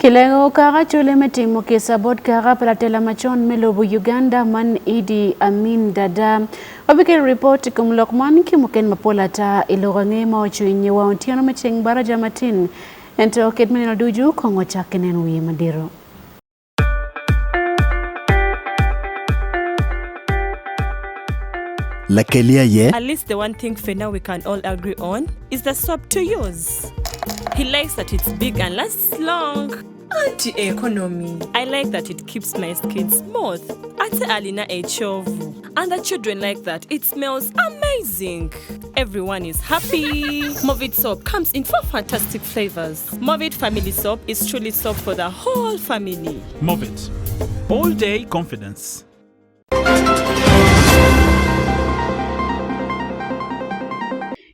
Kilego kara chule metimo kisabot kara palatela machon melobu Uganda man Idi Amin Dada. Wabike report kumlokman kimuken mapolata ilogange maochuinye wa ontiano mecheng baraja matin. Ento kedmenino duju kongo chakenen wi madiro. At least the one thing for now we can all agree on is the soap to use. He likes that it's big and lasts long. Anti-economy. I like that it keeps my skin smooth. Ate alina echovu. And the children like that. It smells amazing. Everyone is happy. Movit soap comes in 4 fantastic flavors. Movit family soap is truly soap for the whole family. Movit. All day confidence.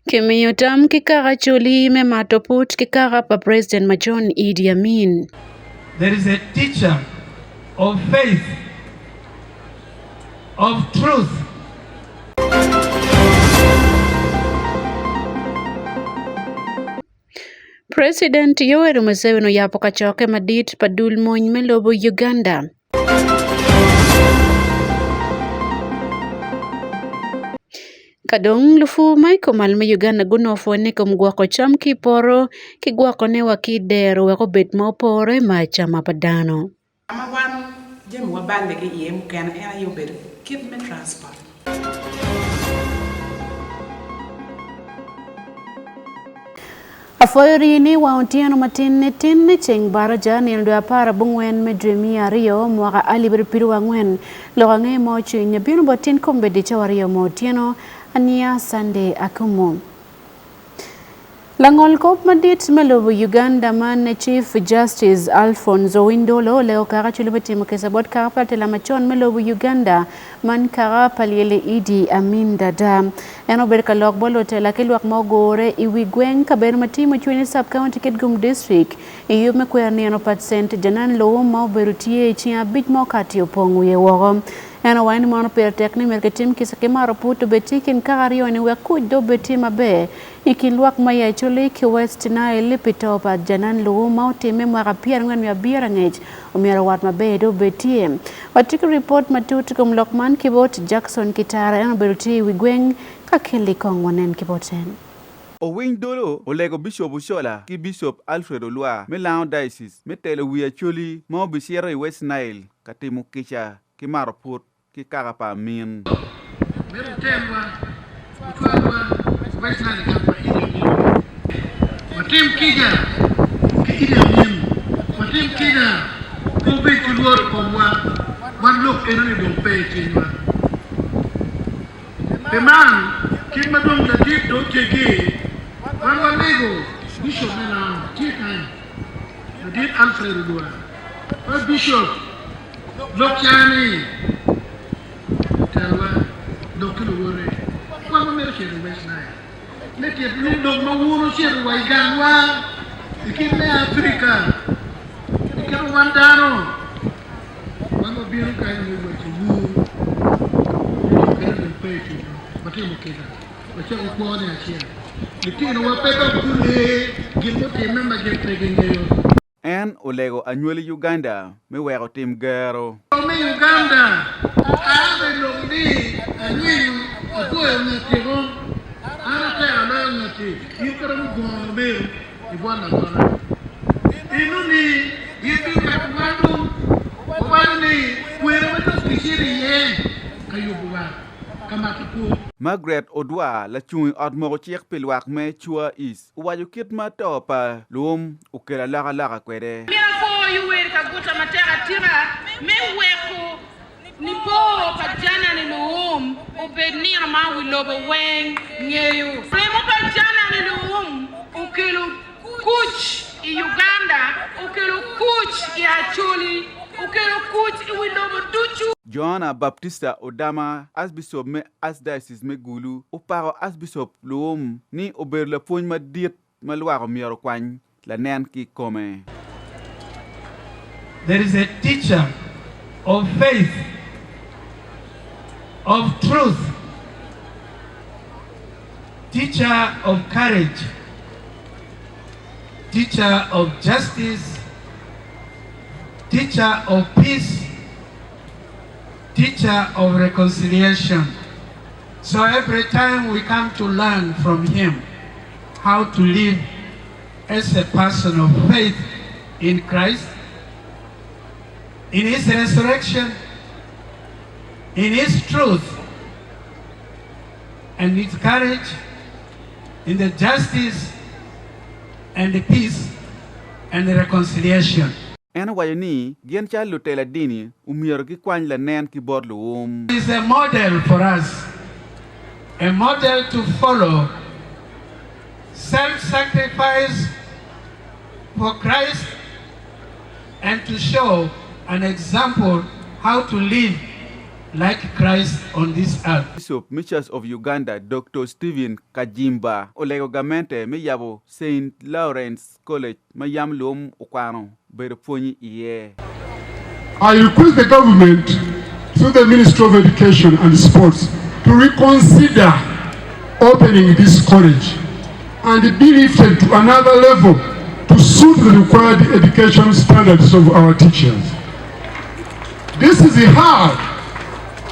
Kimiyotam kikara chuli me matoput kikara pa President Machon Idi Amin. There is a teacher of faith, of truth. President Yoweri Museveni yapo kachoke madit padul mony melobo Uganda. Kadong lufu maiko malme Uganda gunofo ne kumgwako cham kiporo kigwako ne wakidero weko bet mopore macha mapadano. Amawan jem wabande ke yem kana ena yobed give me transport. Afoyori wa ontiano matin tin cheng baraja ni ndo apara bungwen medremi ario mwaka alibir piru wangwen logange mo chinya bino botin kombe de chawario mo tiano ania Sunday AKUMU. Langol kop madit melobu Uganda man Chief Justice Alfonso Windolo leo kara chulibeti mkesabot kara patela machon melobu Uganda man kara paliele Idi Amin Dada. Eno berka lokbolo tela kilwak mogore iwigweng kaber matimo chwini sub-county Kitgum District. Iyo mekwer ni ano patsent janan loo mau berutie chia bit mo kati upongu ye wogo. Eno wani mono per tekni merketim kisakemaro puto betikin karario ni wekuj do betima be. Ikilwak maya chuli ki West Nile lipito pa janan loo mau time mwaka pia ngwen mia bira ngej umiara wat mabe do betie. Watiki report matuti kumlokman kibot Jackson Kitara eno berutie wigweng kakili kongwanen kiboten. OCWINY dolo olego Bishop Ushola ki Bishop Alfred Olua me lao diocese me tele wiya chuli mo bisiere West Nile katimu kicha ki maraput ki karapa min. Mero temwa utwa West Nile kapa ile. Watim kija ki ile min. Watim kija ko be kulor ko wan look eno ni dompe kinwa. The man came madong the deep do kege. One lego Bishop now 3 times. The deep Alfred Olua. First Bishop Lokiani Tawa Dokulu Wore. Kwa America West Nile. Let it no mawuro share waiganwa. Ikime Africa. Ikiro wandano. Wano biru kaini mwetu. Matimo kida. Wacha ukuone achia. Nikino wapeka kule gilmo tememba giltegengeyo. En olego anywele Uganda me wero tim gero. Me Uganda ave logni anyu akoyo nyatego ana te ana nyati yikara mu gombe ibwana bwana inuni yibi katwanu wani kwere mata spishiri ye kayubuwa kama tuku Margaret Odwa la chui admoro chiek pilwak me chua is wajo kit ma topa lum ukela laga kwere. Yuweri kaguta matera tira meweko ni bo pajana ni luum ubenira ma wilobo weng nyeyu lemo pajana ni luum ukelo kuch I Uganda ukelo kuch I acholi ukelo kuch I wilobo duchu. Joanna Baptista Odama Archbishop me Archdiocese me Gulu uparo Archbishop luum ni oberle pony ma dit malwaro miaro kwany la nen ki kome. There is a teacher of faith, of truth, teacher of courage, teacher of justice, teacher of peace, teacher of reconciliation. So every time we come to learn from him how to live as a person of faith in Christ, in his resurrection, in his truth, and his courage, in the justice and the peace and the reconciliation. En wayoni gen cha lutela dini umier ki kwany la nen ki bor luum. He is a model for us, a model to follow, self-sacrifice for Christ, and to show an example how to live like Christ on this earth. Bishop Michels of Uganda, Dr. Stephen Kajimba, olego gamente me yabo St. Lawrence College, mayam luum ukwano, bere poni iye. I request the government through the Ministry of Education and Sports to reconsider opening this college and be lifted to another level to suit the required education standards of our teachers. This is how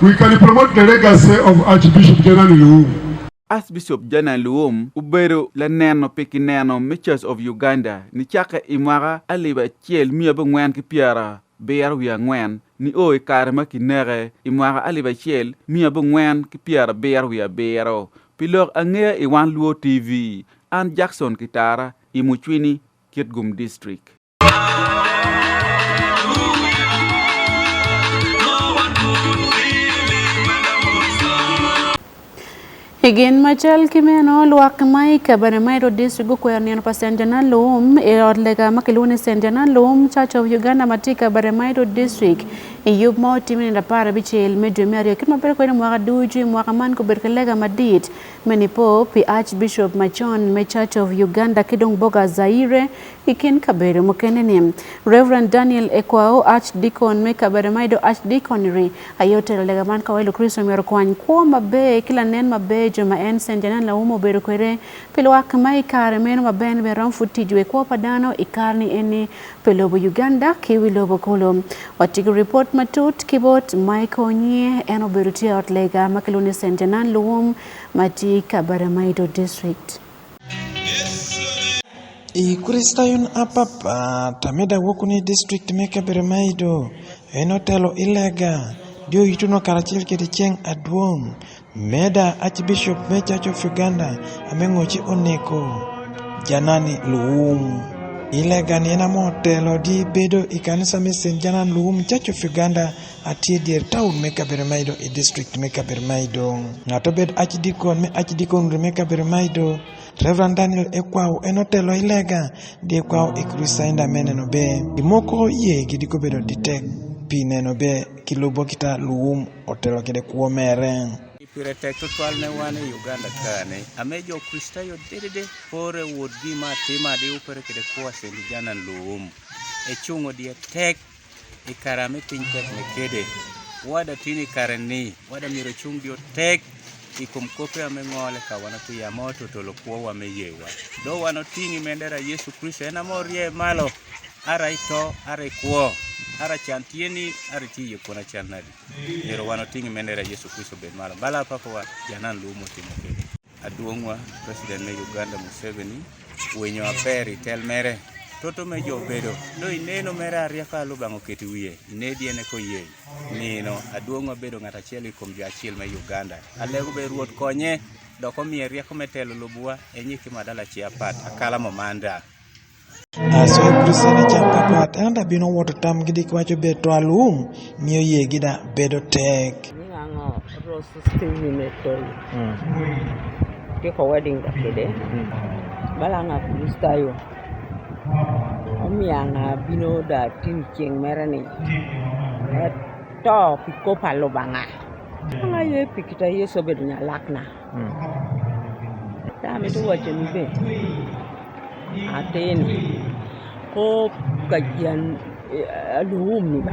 we can promote the legacy of Archbishop Janan Luum. Archbishop Janan Luum ubero la neno pekineno Michels of Uganda ni chaka imara aliba chiel mia bengwen ki piara ber wia ngwen ni oy karma ki nere imara aliba chiel mia bengwen ki piara ber wia bero pilor ANGEYA i Wan Luo TV Ann Jackson Kitara i OCWINY Kitgum District. Again, Machel Kimeno, Luakamai, Cabanamaido District, Guquanian Passanjana Loom, Eodlega Makaluna Sanjana Loom, Church of Uganda, Matika, Baramaido District, and you more team in the Parabichel, Major Mary, Kimaperquan, Wagaduji, Wakaman, Kuberkalega Madid, Manipo, P. Archbishop Machon, May Church of Uganda, Kidong Boga Zaire, Ikin Kabere Mukenenim, Reverend Daniel Ekwao, Archdeacon, Meka Baramaido Archdeaconry, Ayotel Legaman Kawelo Christian Merquan, Kwama Bay, Kilanen Mabe. Juma en Sanjana la umo berukwere pelo akamai kare meno maben beram futijwe kwa padano ikarni eni pelo Uganda kiwi lobo kolom watiki report matut kibot Michael Nye eno berutia otlega makaluni Sanjana luum matika Baramaido District. Ikuristayon apapa tameda wokuni district meka Baramaido enotelo ilega dio ituno karachil kedi cheng adwong Meda Archbishop me Church of Uganda amengochi oneko Janani Luum ilega ni ena motelo di bedo ikanisa me St. Janan Luum Church of Uganda atie dier town meka Baramaido i district meka Baramaido ngato bed Archdeacon me Archdeacon meka Baramaido Reverend Daniel Ekwao enotelo ilega di Ekwao ikrusainda meneno be imoko ye gidiko bedo ditek pineno be kilobo kita Luum otelo kede kuomere Piretek total ne wane Uganda kane amejo Krista yo dedede pore would gi ma tema de upere kede kwa St. Janan Luum e chungo die tek e karame pintek ne kede wada tini kareni wada miro chung dio tek ikum kope amengole ka wana tu ya moto tolo kwa wameyewa do wano tingi mendera Yesu Kristo ena morie malo ara ito ara ikuo ara chantieni ara tiye kona chanadi ero wano tingi mendera Yesu Kristo ben malo bala papa wa Janan Luum timoke aduongwa president me Uganda Museveni wenyo aperi tel mere toto me jo bedo do ineno mere ariaka lubango keti wiye inedi ene ko ye nino aduongwa bedo ngata chiel ikom jo achiel me Uganda alego be ruot konye doko miye rieko metelo lobua enyiki madala chia pat akala momanda aso Kristana champapat anda bino woto tam gidi kwacho beto Luum miyo ye gida bedo tek ningango Rose Stephen Etol kiko wedding kede balanga Kristayo omianga bino da tin cheng merani to piko palo banga nga ye pikita Yeso bedo nya lakna tame to wacho ni be ateni ko kajian Luum ni ba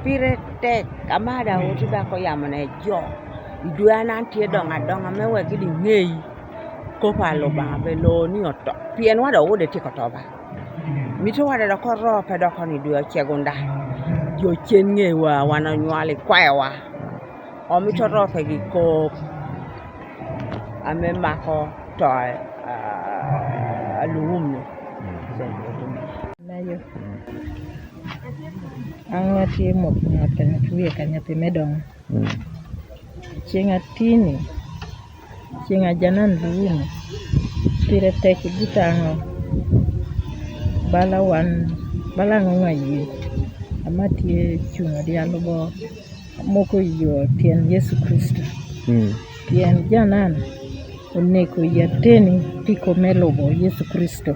pire tek kamada wotu ba ko yamane jo iduana tie donga mewe gidi ngei ko palo ba be lo ni oto pien wada wode ti ko toba mito wade da ko rope da ko ni dio chegunda jo chenye wa wananywali kwaewa o mito rope gi ko ame mako to alumni Nayo. Angati mo ngata tuwe kanyathi medong. Chinga tini. Chinga janan luini. Pire teki butango. Bala ngayi. Amati chunga di alubo moko yo tien Yesu Kristo. Tien janan oneko yateni piko melobo Yesu Kristo.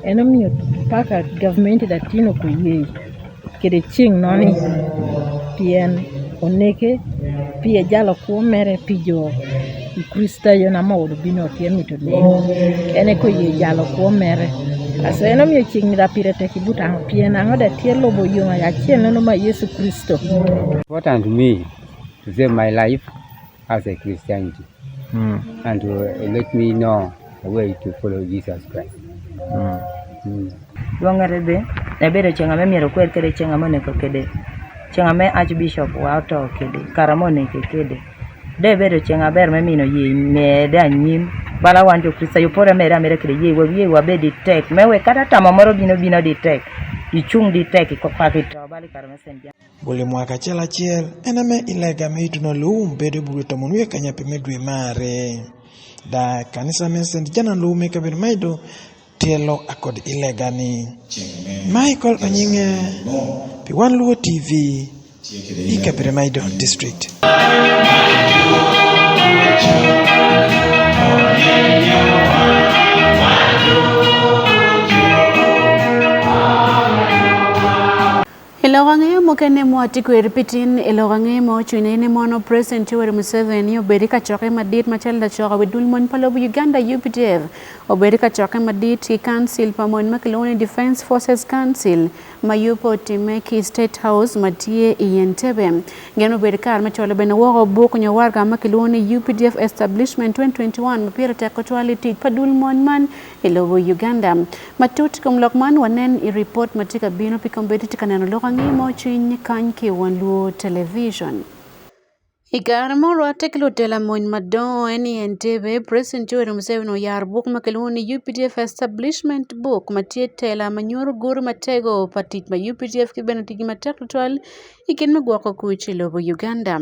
Enomiyo paka government da tino kuye kede ching noni pien oneke pie jalo kuo mere pijo Krista yona maudo bino tiemito ne ene kuye jalo kuo mere aso enomiyo ching da pire teki buta pien angoda tielo bo yoma ya chien no ma Yesu Kristo. Important to me to save my life as a Christianity and to let me know the way to follow Jesus Christ. Wangare ebere chenga me miero kwer kede chenga mone ko kede chenga me Archbishop wa to kede karamone ke kede de bere chenga ber me mino ye me da nyim bala wanjo Krista yo pore me mere kede ye wa be detect mewe kata tama moro bino detect ichung detect ko pakito bali karame senja Bole mwaka chela chiel ename ilega me ituno lum bedo buto monwe kanyape medwe mare da kanisa mesend jana lume kabir maido tielo akod ilegani Michael Onyinge pi Wan Luo TV ikabir maido district. Elogang'e mokene mwati kwer pitin elogang'e mo chunene mono President Yoweri Museveni obedi ka choke madit machal da choka widul mon palobu Uganda UPDF obedi ka choke madit ki council pamon makiloni Defense Forces Council mayupo timeki State House matie Entebbe ngeno obedi kar macholo bene woko buku nyawarga makiloni UPDF Establishment 2021 mapira tekotwality padul mon man elobu Uganda matut kumlokman wanen I report matika bino pikombedi tikaneno logang'e mo chiny kanki Wan Luo television. Igara moro ateklo tela mon madon eni Entebbe President Yoweri Museveni oyar buk makeloni UPDF Establishment book matie tela manyor gur matego patit ma UPDF kibeno tigi mateklo twal ikin megwako kuchi lobo Uganda.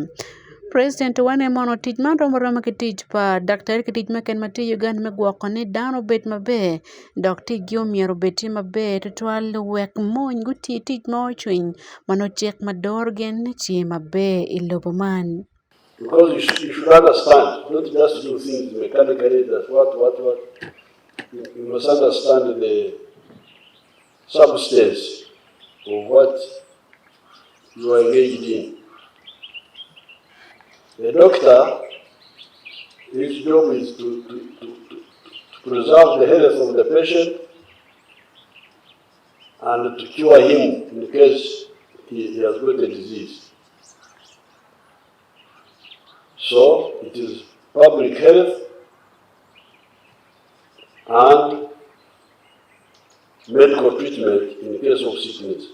President wane mono tij man romo kitij pa Dr. kitij maken mati Uganda megwako ni dano bet mabe dok tij yomiero beti mabe tutwal wek mony guti tij mo chwiny mano chek mador gen chie mabe ilobo man. Because you should understand, not just do things mechanically, that's what. You must understand the substance of what you are engaged in. The doctor, his job is to preserve the health of the patient and to cure him in case he has got a disease. So it is public health and medical treatment in case of sickness.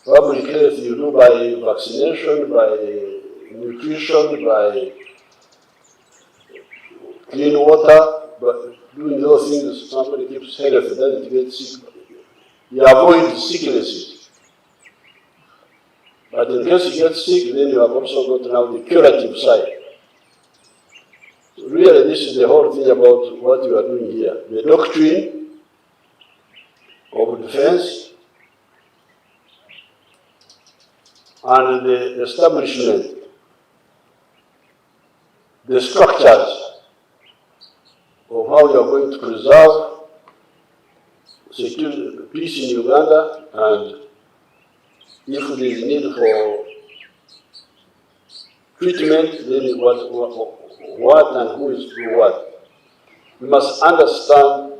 Public health you do by vaccination, by nutrition, by clean water, but doing those things somebody keeps healthy, doesn't get sick. You avoid sicknesses. But in case you get sick, then you have also got now the curative side. So really, this is the whole thing about what you are doing here. The doctrine of defense and the establishment, the structures of how you are going to preserve security, peace in Uganda, and if there is need for treatment, then what and who is doing what. We must understand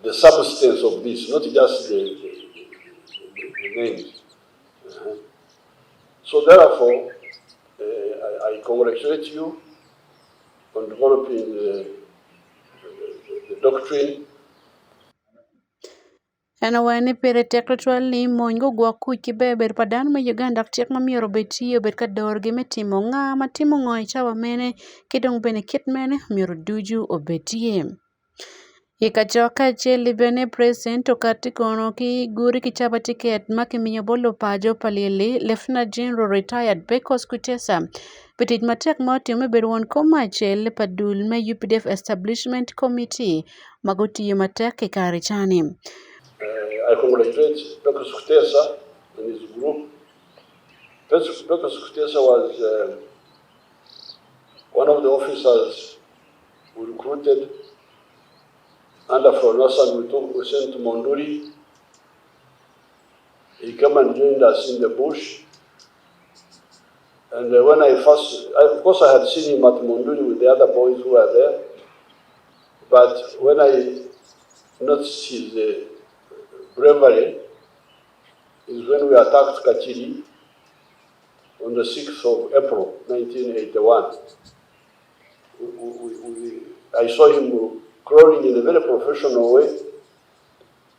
the substance of this, not just the names. So therefore, I congratulate you on developing the doctrine Ena wani pere tekratwal ni mongo gwa kuki beber padan ma Uganda tiek ma miero betiyo bet ka dorgi metimo nga matimo ngoi chawa mene kidong bene kit mene miero duju obetie. Ikachoka cheli bene present okati kono ki guri kichaba tiket makimiyo bolo pajo palili Lieutenant General retired Bekos Kutesa petit matek motime berwon koma chel padul me UPDF Establishment Committee magotiyo matek kikari chani. I congratulate Bekos Kutesa and his group. Bekos Kutesa was one of the officers who recruited under Fronosan we sent to Monduri. He came and joined us in the bush. And when of course I had seen him at Monduri with the other boys who were there. But when I noticed his bravery, is when we attacked Kachiri on the 6th of April, 1981. I saw him crawling in a very professional way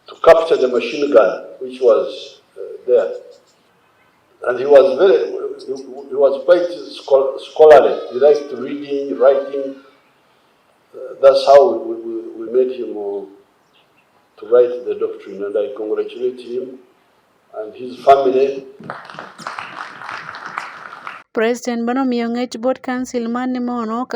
to capture the machine gun, which was there. And he was quite scholarly. He liked reading, writing. That's how we made him to write the doctrine, and I congratulate him and his family. President Bano Miyongech Board Council Mani Mono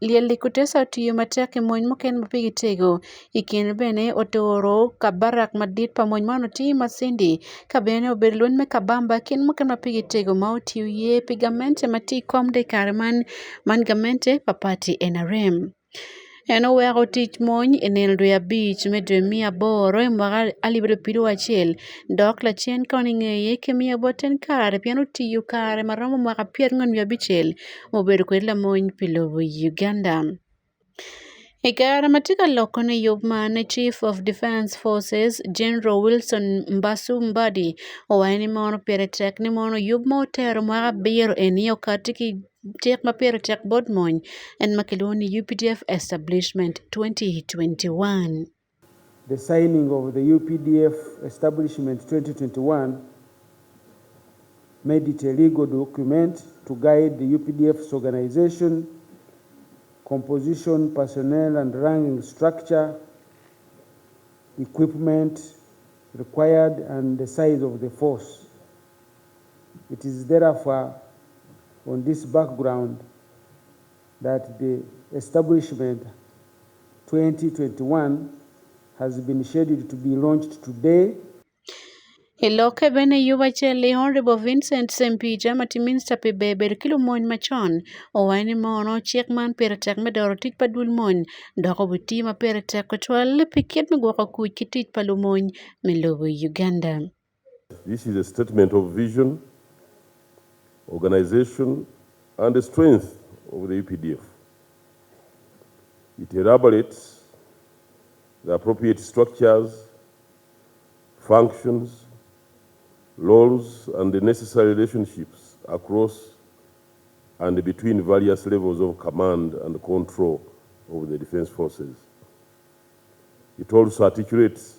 lieli kutesa tiyo mateke moñ moken mapigi tego ikin bene otoro kabarak madit pa moñ mano ti masindi ka bene oberlun me kabamba kin moken mapigi tego ma otiyo ye pigamente mati komde karaman man gamente papati NRM. Eno wego tich mony enel dwe abich me dwe 800 mwaka 2021 dok la chien koni ng'eye ke 100 kare piano tiyo kare maromo mwaka 45 mobedo kwed la mony pilovo Uganda. Ikara matika loko ne yobmane Chief of Defence Forces General Wilson Mbasu Mbadi owaini mono peretek ni mono yobmo tero mwaka biro eniyo katiki tiek mapere tek bodmony en makiloni UPDF Establishment 2021. The signing of the UPDF Establishment 2021 made it a legal document to guide the UPDF's organization, composition, personnel and ranking structure, equipment required and the size of the force. It is therefore on this background that the establishment 2021 has been scheduled to be launched today. Iloke bene yuba cheli Honorable Vincent Sempija mati Minister pe beber kilo mon machon owaini mono chiek man peretek medoro tit padul mon doko buti ma peretek kotwal piket migwako kuj kitit palu mon melobo Uganda. This is a statement of vision, organization and the strength of the UPDF. It elaborates the appropriate structures, functions, roles and the necessary relationships across and between various levels of command and control of the defense forces. It also articulates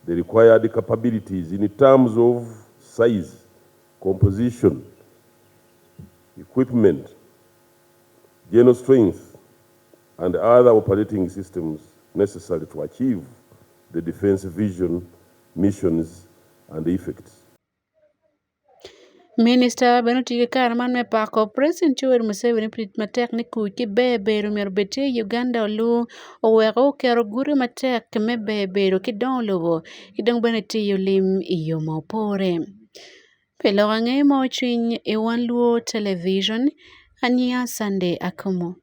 the required capabilities in terms of size, composition, equipment, general strength, and other operating systems necessary to achieve the defense vision, missions, and effects. Minister Benutiki Karaman me pako President Yoweri Museveni prit matek ni kuki beberu merbete Uganda lu owego kero guri matek me beberu kidong lobo kidong beneti yulim iyo mopore. Pelo ang'e mo chiny e Wan Luo television Anya Sunday AKUMU.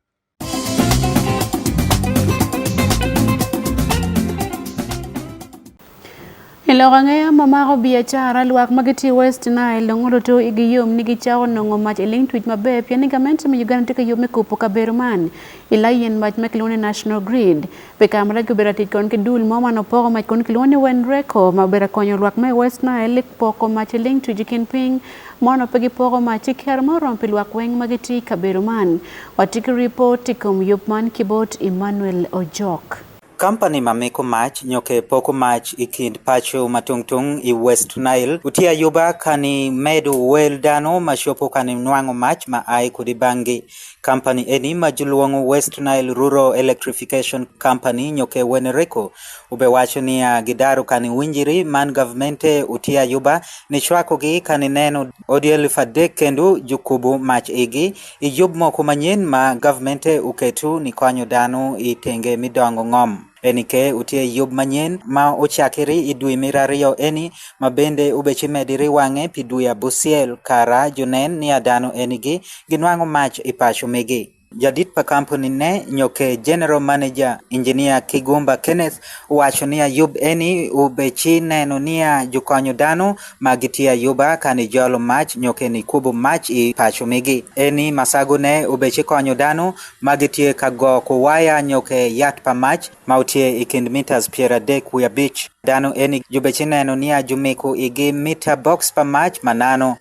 Ilogang'eya mamako biachara luak magiti West Nile ng'olo to igiyom nigi chao nong'o mach iling twich mabe pia ni gamente ma Uganda tika yome kupo kaberu man ilayen mach makilone National Grid pe kamara kubera tikon ke dul moma no poko mach kon kilone wen reko mabera konyo luak me West Nile poko mach iling twich kinping mono pegi poko mach iker moron pi luak weng magiti kaberu man watiki report tikom yopman kibot Emmanuel Ojok. Company mamiko mach nyoke poko mach ikind pacho matungtung i West Nile utia yuba kani medu wel dano mashopo kani nwango mach ma ai kudibangi. Company eni majuluongo West Nile Rural Electrification Company nyoke wenereko ubewacho niya gidaru kani winjiri man governmente utia yuba ni chwako gi kani neno odiel fadek kendu jukubu mach igi ijub moko manyen ma governmente uketu ni konyo dano itenge midongo ngom. Enike utie yub manyen ma ochakiri idui mirario eni mabende ubechimediri wange piduya busiel kara junen ni adano enigi ginwango mach ipacho megi. Jadit pa company ne nyoke General Manager Engineer Kigumba Kenneth uwacho niya yub eni ubechi neno niya jukonyo dano magitia yuba kani jolo mach nyoke ni kubu mach ipacho megi. Eni masago ne ubechi konyo dano magitie kago kuwaya nyoke yat pa mach mautie ikind meters piera dek uya beach. Dano eni jubechi neno niya jumiku igi meter box pa mach manano.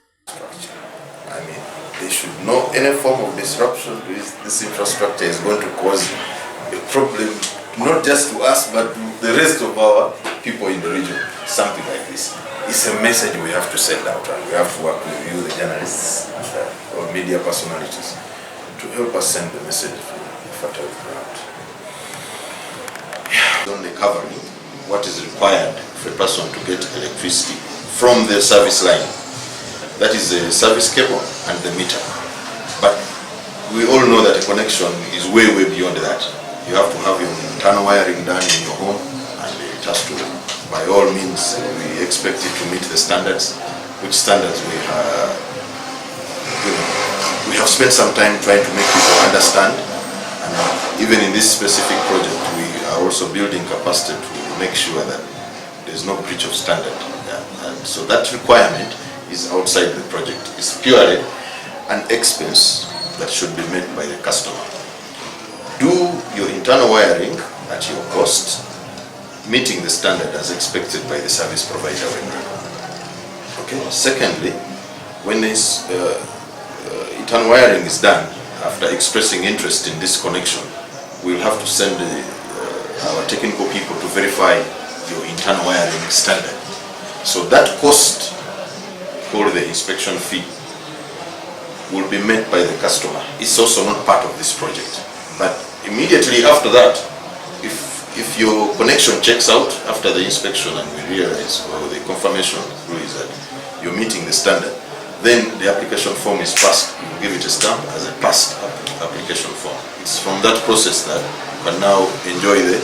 They should know any form of disruption to this infrastructure is going to cause a problem, not just to us, but to the rest of our people in the region. Something like this. It's a message we have to send out, and we have to work with you, the journalists, and or media personalities, to help us send the message to the fertile ground. Only covering what is required for a person to get electricity from the service line. That is the service cable and the meter. But we all know that a connection is way beyond that. You have to have your internal wiring done in your home, and it has to, by all means, we expect it to meet the standards, which standards we have, we have spent some time trying to make people understand. And even in this specific project, we are also building capacity to make sure that there's no breach of standard. And so that requirement is outside the project. It's purely an expense that should be met by the customer. Do your internal wiring at your cost, meeting the standard as expected by the service provider. Okay. Secondly, when this internal wiring is done, after expressing interest in this connection, we'll have to send our technical people to verify your internal wiring standard. So that cost, called the inspection fee, will be met by the customer. It's also not part of this project. But immediately after that, if your connection checks out after the inspection and we realize, or the confirmation through is that you're meeting the standard, then the application form is passed. We will give it a stamp as a passed application form. It's from that process that you can now enjoy the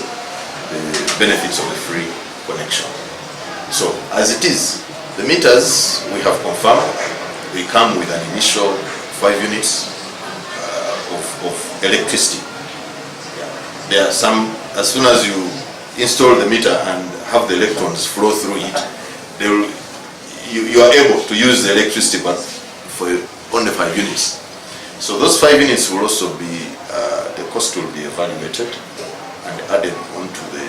benefits of the free connection. So as it is, the meters we have confirmed, they come with an initial 5 units of electricity. There are some, as soon as you install the meter and have the electrons flow through it, you are able to use the electricity, but for only 5 units. So those 5 units will also be, the cost will be evaluated and added onto the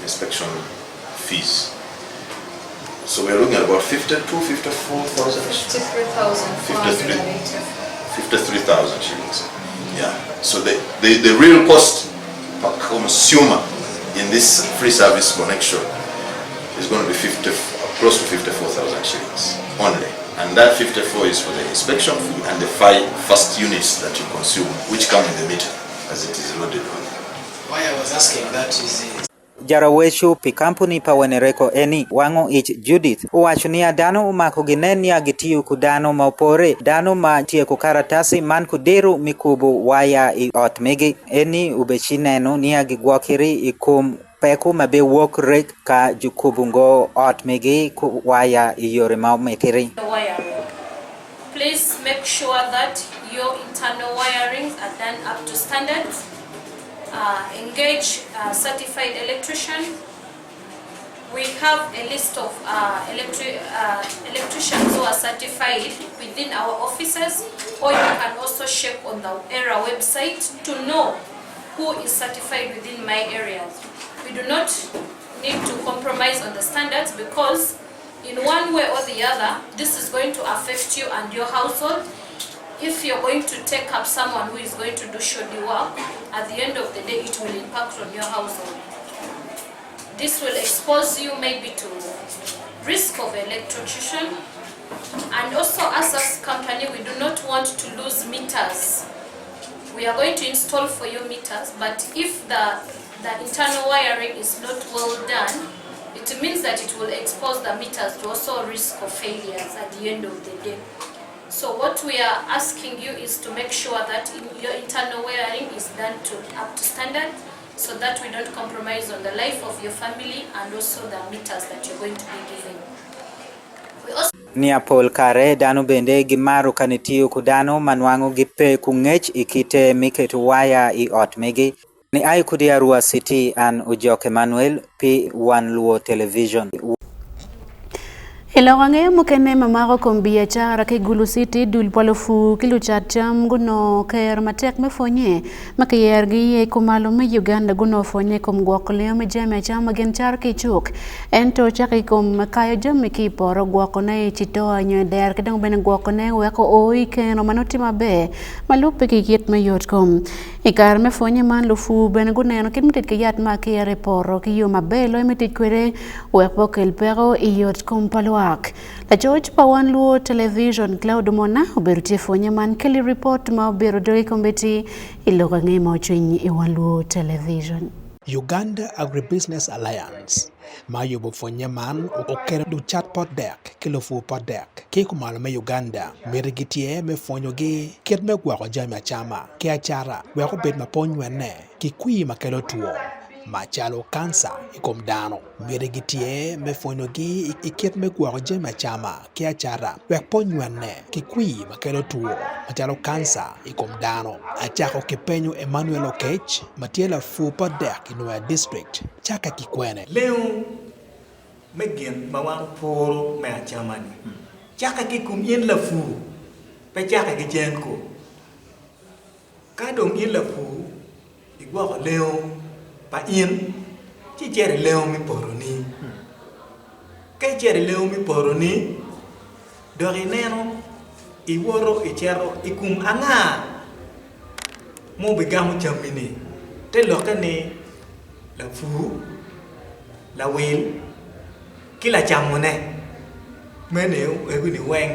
inspection fees. So we're looking at about 52, 54,000. 53,000 shillings. Yeah. So the real cost per consumer in this free service connection is going to be close to 54,000 shillings only. And that 54 is for the inspection fee and the 5 first units that you consume, which come in the meter as it is loaded on. Why I was asking that is Jaraweshu pi kampuni pa wenereko eni wango ich Judith uwacho niya dano umako ginen ya gitiyu kudano maupore dano ma tie kukaratasi man kudiru mikubu waya I ot megi eni ubechineno niya gigwakiri ikum peku mabe wok rek ka jukubungo ot megi ku waya I yore mau mekiri. Please make sure that your internal wirings are done up to standards. Engage a certified electrician. We have a list of electricians who are certified within our offices, or you can also check on the area website to know who is certified within my areas. We do not need to compromise on the standards because in one way or the other, this is going to affect you and your household. If you're going to take up someone who is going to do shoddy work, at the end of the day it will impact on your household. This will expose you maybe to risk of electrocution, and also as a company we do not want to lose meters. We are going to install for you meters, but if the internal wiring is not well done, it means that it will expose the meters to also risk of failures at the end of the day. So what we are asking you is to make sure that your internal wiring is done up to standard, so that we don't compromise on the life of your family and also the meters that you're going to be giving. Nia pol kare dano bende gimaru kanitiyo kudano manwango gipe kung'ech ikite miketo waya I ot migi. Ni ai kudi Arua City an Ujok Emmanuel P Wan Luo Television. Ilawang'e mokene mamako kom biashara ke Gulu City dul palofu kilu chacham guno ker matek mefonye makiyer gi kumalo me Uganda guno fonye kom gwakole me jame chama gen char ki chuk ento chaki kom kayo jame ki poro gwakone chito anyo der kedang bene gwakone weko oi keno manoti mabe malupe ki kit me yot kom ikar me fonye man lufu bene guneno kimtit ki yat ma ki yare poro ki yo mabe lo metit kwere weko kel pero iyot kom palo La George pa Wan Luo Television Cloud Mona oberutie fonye man keli report ma oberu doi kombeti iloga ngi ma ochwenyi I Wan Luo Television. Uganda Agribusiness Alliance ma yobo fonye man okere du chat pot dek kilo fu pot dek ke kumalo me Uganda merigitie me fonyo gi ket me gwa ko jama chama ke achara we ko bet ma ponywene ki kui makelo tuo machalo kansa ikom dano merigitie me fonyo gi iket me gwa ko jama chama ke achara we ponywene ki kui makelo tuo machalo kansa ikom dano achako kipenyo Emmanuel Okech matiela fu pot dek Inua district chaka kikwene leo megien mawang poro me achamani chaka kikum yen la fu pe chaka ki jenko ka dong yen la fu igwa ko leo pa yen chi chere leo mi poro ni kai chere leo mi poro ni dori neno iworo ichero ikum anga mo bigamu chamini te lokane la fu la wil kila chamone meneu eguni weng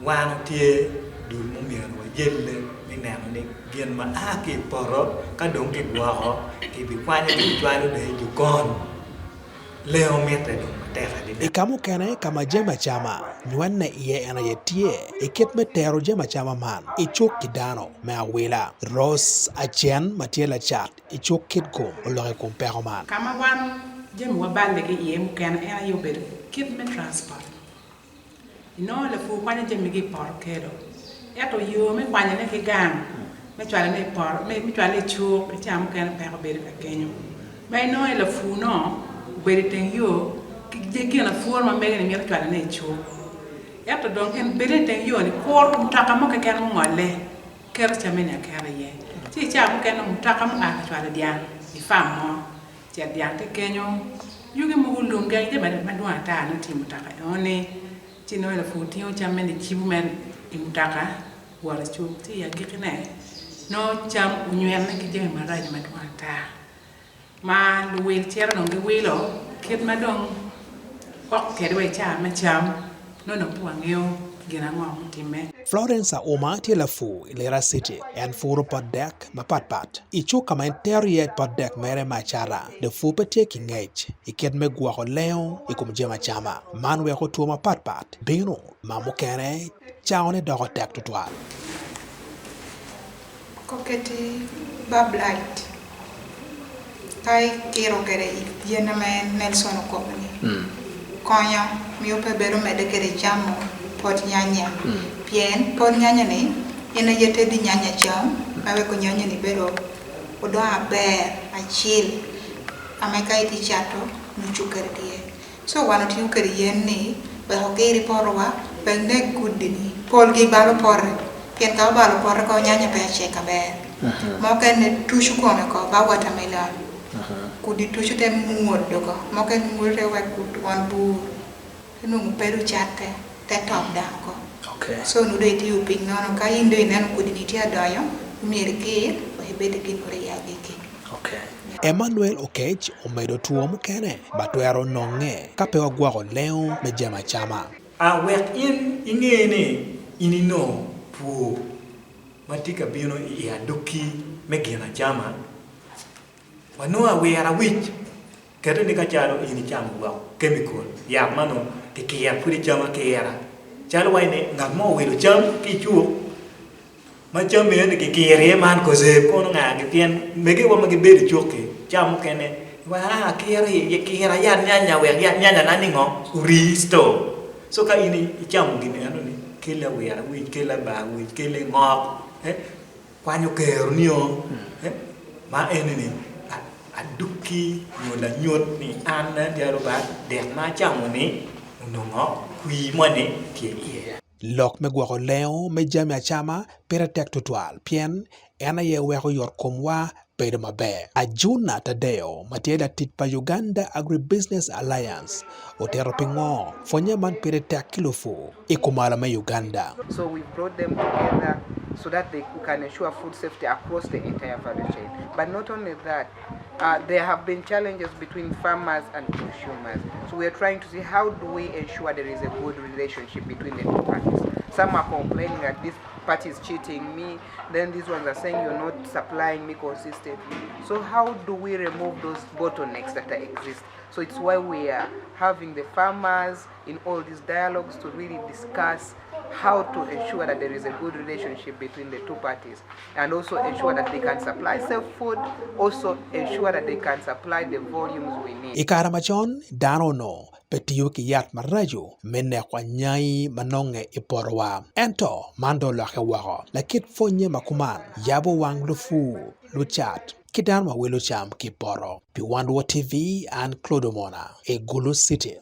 wano tie dul mo mier wa yelle ni neno ni gien ma aki poro ka dong ki gwaho ki bi kwanya ki chwalo de jukon leo mete do Ikamu kene kama jema chama nywanne iye ena yetie iket me tero jema chama man ichuk kidano me awila Rose Achen matiela chat ichuk kid kom ologe kom pero man kama wan jema wabande ke iye mukena ena yobere kit me transport ino le fu kwanya jema gi por kedo eto yo me kwanya ne ke gam me chwale ne por me chwale chuk e cham kena pero bere ka kenyo me no le fu no bere ten yo jeki na forma mege ni mera twala ne cho yato donc en berete yoni kor mutaka mo ke kan ngole ker chamenya kare ye ti cha mo kan mutaka mo aka twala dia i famo ti dia te kenyo yugi mo gulum ga de ma do ata no ti mutaka one ti no la futi o chamene chibu men i mutaka wala chu ti ya gikene no cham unyen ne ki je ma raji ma do ata ma lu wel tier no ge welo ket ma dong Florence Oma tila fu Ilera City en furu pot dek ma pat ichu kama interior pot dek mere machara de fu pete ki ngech iket me gwa ko leo ikum jema chama man we ko tuma pat bino ma mukene chaone dogo tek tutwal koketi bablight kai kiro kere yena me Nelson Okobani konyo miyo pe bero mede kere chamo pot nyanya pien pot nyanya ni ina yete di nyanya cham mawe ko nyanya ni bero odo aber achil ameka iti chato nuchukere die so wano ti ukere yen ni be hokeri porwa be ne kudini pol gi balo porre pien ka balo porre ko nyanya pe cheka ber mo ken ne tushu ko ba watermelon kudi tushu te muod doko mo ken ngure wa kud wan bu nu peru chatte te top danko so nu de ti uping no ka indo inen kudi ni ti adoyo mirki kibede kin ore yagi ki. Okay. Emmanuel Okech omedo tuo mukene batwero nong'e kape ogwago leo me jama chama. Wek ing'ene inino puo matika bino ya duki megina chama wano awera wich kado ni kachalo ini chama gwa chemical ya mano ke kia puri chama ke era chalo waine ngamo welo cham ki chuo ma cham me ne ke kire man ko ze ko nga ke tien mege wa mage bedi choke cham kene wa kire ye kira ya nyanya we ya nyanya nani ngo risto so ka ini cham gini ano ni kila wera wich kila ba wich kila ngok kwanyo kero niyo ma enini aduki nyoda nyot ni ana diaro ba dek ma chamo ni nongo kwi mone tie ie Lok me gwako leo me jama chama pere tek tutwal pien ena ye weko yor komwa pedo maber. Ajuna Tadeo matieda titpa Uganda Agribusiness Alliance otero pingo fonye man pere tek kilofu ikumala me Uganda. So we brought them together so that they can ensure food safety across the entire value chain. But not only that, there have been challenges between farmers and consumers. So we are trying to see how do we ensure there is a good relationship between the two parties. Some are complaining that this party is cheating me, then these ones are saying you're not supplying me consistently. So how do we remove those bottlenecks that exist? So it's why we are having the farmers in all these dialogues to really discuss how to ensure that there is a good relationship between the two parties and also ensure that they can supply safe food, also ensure that they can supply the volumes we need. Ikara machon dano no petiyo ki yat marajo mene kwa nyai manonge iporwa. Ento mando lake wako lakit fonye makuman yabo wang lufu luchat kidan wa welo cham kiporo. Pi Wan Luo TV and Clodomona e Gulu City.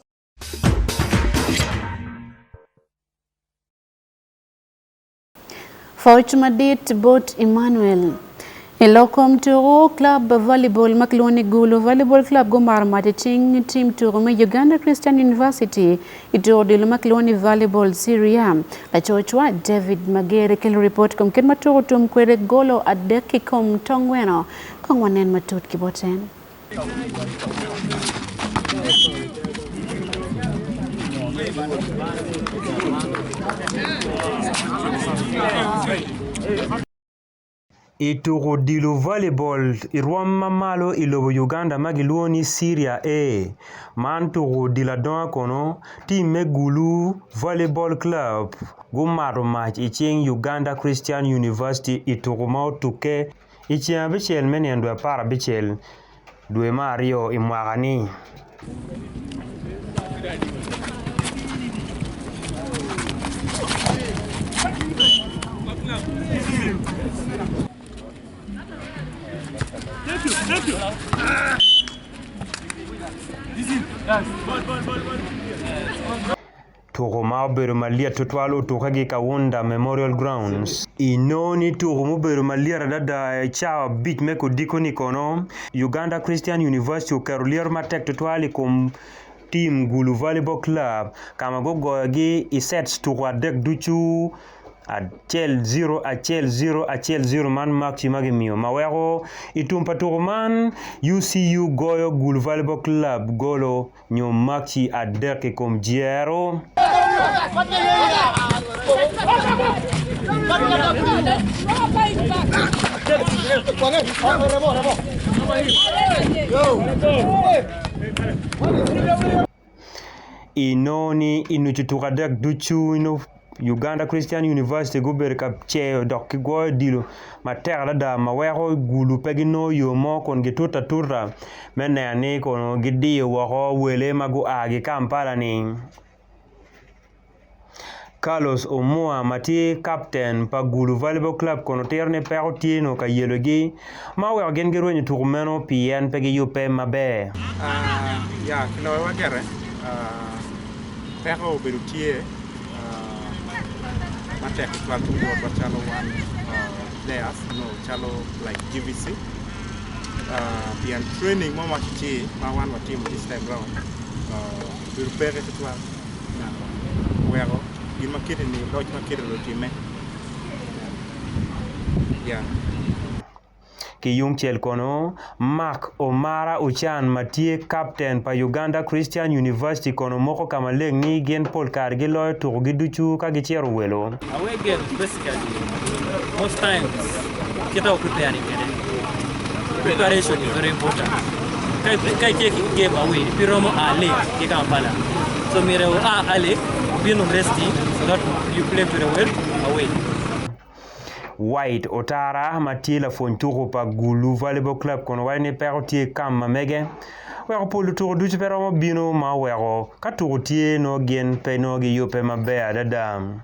Fortunatit Bot Emmanuel. Welcome to Club Volleyball Makloni Gulu Volleyball Club Gomar Matiching Team to Uganda Christian University. Idodil Makloni Volleyball Syria. La Chochwa David Magere Kel report kom ken matotum kwere golo adeki kom tongweno kongwanen matut kiboten. Ituro dilo volleyball irwam mamalo ilobo Uganda magiluoni Syria A man turo dila don kono team megulu volleyball club gumaro match icheng Uganda Christian University ituro mau tuke icheng bichel menendo para bichel dwe mario imwagani Thank you. Tugo mabero malia tutwalo tukagi kawunda Memorial Grounds. Inoni tugo mabero malia dada chao beach meko diko nikono Uganda Christian University ukarulier matek tutwali kum team Gulu Volleyball Club kama gogogi isets tuwa dek duchu Achel 0 man maxi magimio mawego itumpa man UCU Goyo Gulu Volleyball Club golo nyo maxi adeke kom jiero inoni inuchutuka dek duchu ino Uganda Christian University guber kapche dok go dilo matera da mawego gulu pegino yo mo kon gituta turra menani kon gidi wo wele magu agi Kampala ni Carlos Omoa mati captain pa Gulu Volleyball Club kono terne perotino ka yelogi mawe gengero ni turmeno pien pegi yupe mabe ya kino wagere pero berutie Matek Plateau or Chalo one players, no Chalo like GVC. The training Mama Chichi, my one team this time round. We prepare it to well. Well, you make it in the large market of the team. Yeah. ki yung chel kono Mark Omara Uchan matie captain pa Uganda Christian University kono moko kamaleng ni gen pol kargi lo to giduchu ka gichero welo. Away game basically most times kita preparing preparation is very important. Kai game away piromo ale ke Kampala. So mire ale bino resting so that you play very well away. White Otara Matila Fonturo pa Gulu Volleyball Club kono wani peroti kam mamege wero polu turu duche pero bino ma wero katurutie no gen pe no gi yope mabea dadam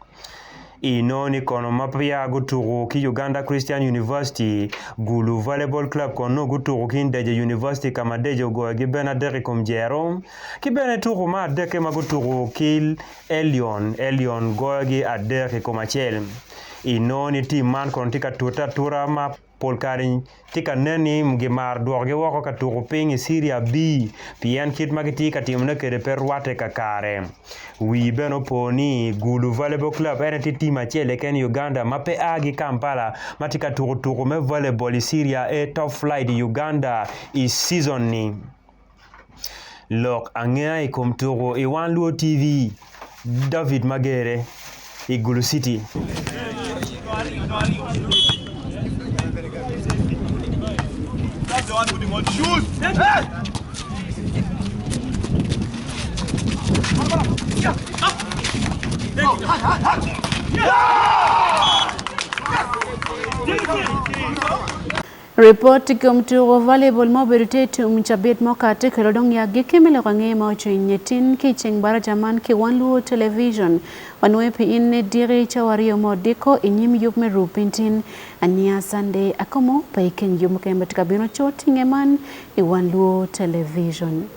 inoni kono mapia guturu ki Uganda Christian University Gulu Volleyball Club kono guturu ki Ndeje University kama dejo go gi Benadere komjero ki beneturu ma deke maguturu ki Elion go gi adere komachel inoni ti man kon tika tura ma polkarin tika neni mgimar duoge wako ka turu ping Syria B pian kit magiti ka timna kede perwate kakare wi beno poni Gulu Volleyball Club ene ti tima chele ken Uganda mape agi Kampala matika turu me volleyball Syria e top flight Uganda is season ni lok angea ikom turu i Wan Luo TV David Magere i Gulu City. That's the one putting on shoes. Report kumtu volleyball mobility mchabit mokate kelodong ya gikimile kwange maucho inyetin kicheng bara jaman ki Wan Luo television wanwepi inne dire chawario modiko inyim yup rupintin ania Sunday AKUMU paiken yum kembe kabino choti ngeman i Wan Luo television.